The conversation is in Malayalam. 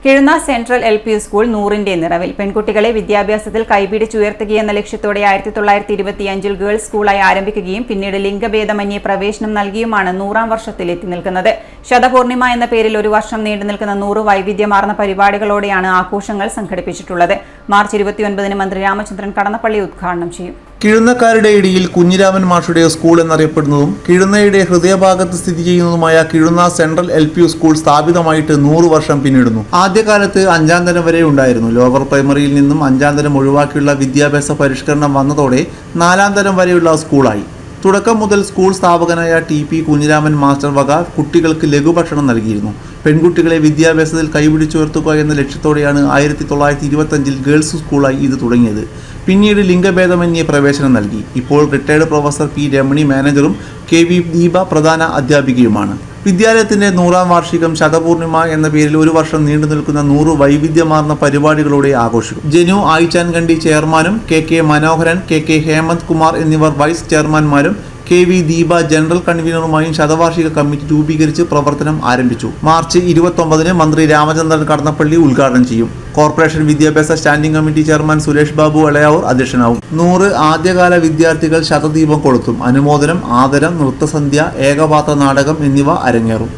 കിഴുന്ന സെൻട്രൽ LP സ്കൂൾ 100ന്റെ നിറവിൽ പെൺകുട്ടികളെ വിദ്യാഭ്യാസത്തിൽ കൈപിടിച്ചുയർത്തുകയെന്ന ലക്ഷ്യത്തോടെ 1925-ൽ ഗേൾസ് സ്കൂളായി ആരംഭിക്കുകയും പിന്നീട് ലിംഗഭേദമന്യേ പ്രവേശനം നൽകിയുമാണ് 100ാം വർഷത്തിൽ എത്തി നിൽക്കുന്നത്. ശതപൂർണിമ എന്ന പേരിൽ ഒരു വർഷം നീണ്ടുനിൽക്കുന്ന 100 വൈവിധ്യമാർന്ന പരിപാടികളോടെയാണ് ആഘോഷങ്ങൾ സംഘടിപ്പിച്ചിട്ടുള്ളത്. മാർച്ച് 29-ന് മന്ത്രി രാമചന്ദ്രൻ കടന്നപ്പള്ളി ഉദ്ഘാടനം ചെയ്യും. കിഴുന്നക്കാരുടെ ഇടയിൽ കുഞ്ഞിരാമൻ മാഷുടെ സ്കൂൾ എന്നറിയപ്പെടുന്നതും കിഴുന്നയുടെ ഹൃദയഭാഗത്ത് സ്ഥിതി ചെയ്യുന്നതുമായ കിഴുന്ന സെൻട്രൽ LP സ്കൂൾ സ്ഥാപിതമായിട്ട് 100 വർഷം പിന്നിടുന്നു. ആദ്യകാലത്ത് 5ാം തരം വരെ ഉണ്ടായിരുന്നു. ലോവർ പ്രൈമറിയിൽ നിന്നും 5ാം തരം ഒഴിവാക്കിയുള്ള വിദ്യാഭ്യാസ പരിഷ്കരണം വന്നതോടെ 4ാം തരം വരെയുള്ള സ്കൂളായി. തുടക്കം മുതൽ സ്കൂൾ സ്ഥാപകനായ TP കുഞ്ഞിരാമൻ മാസ്റ്റർ വക കുട്ടികൾക്ക് ലഘുഭക്ഷണം നൽകിയിരുന്നു. പെൺകുട്ടികളെ വിദ്യാഭ്യാസത്തിൽ കൈപിടിച്ചുയർത്തുക എന്ന ലക്ഷ്യത്തോടെയാണ് 1925-ൽ ഗേൾസ് സ്കൂളായി ഇത് തുടങ്ങിയത്. പിന്നീട് ലിംഗഭേദമന്യേ പ്രവേശനം നൽകി. ഇപ്പോൾ റിട്ടയർഡ് പ്രൊഫസർ P. രമണി മാനേജറും KV ദീപ പ്രധാന അധ്യാപികയുമാണ്. വിദ്യാലയത്തിന്റെ 100ാം വാർഷികം ശതപൂർണിമ എന്ന പേരിൽ ഒരു വർഷം നീണ്ടു നിൽക്കുന്ന 100 വൈവിധ്യമാർന്ന പരിപാടികളോടെ ആഘോഷിക്കും. ജനു ആയിച്ചാൻകണ്ടി ചെയർമാനും KK മനോഹരൻ, KK ഹേമന്ത് കുമാർ എന്നിവർ വൈസ് ചെയർമാൻമാരും KV ദീപ ജനറൽ കൺവീനറുമായും ശതവാർഷിക കമ്മിറ്റി രൂപീകരിച്ച് പ്രവർത്തനം ആരംഭിച്ചു. മാർച്ച് 29-ന് മന്ത്രി രാമചന്ദ്രൻ കടന്നപ്പള്ളി ഉദ്ഘാടനം ചെയ്യും. കോർപ്പറേഷൻ വിദ്യാഭ്യാസ standing committee chairman Suresh Babu Elayavoor അധ്യക്ഷനാവും. 100 ആദ്യകാല വിദ്യാർത്ഥികൾ ശതദീപം കൊളുത്തും. അനുമോദനം, ആദരം, നൃത്തസന്ധ്യ, ഏകപാത്ര നാടകം എന്നിവ അരങ്ങേറും.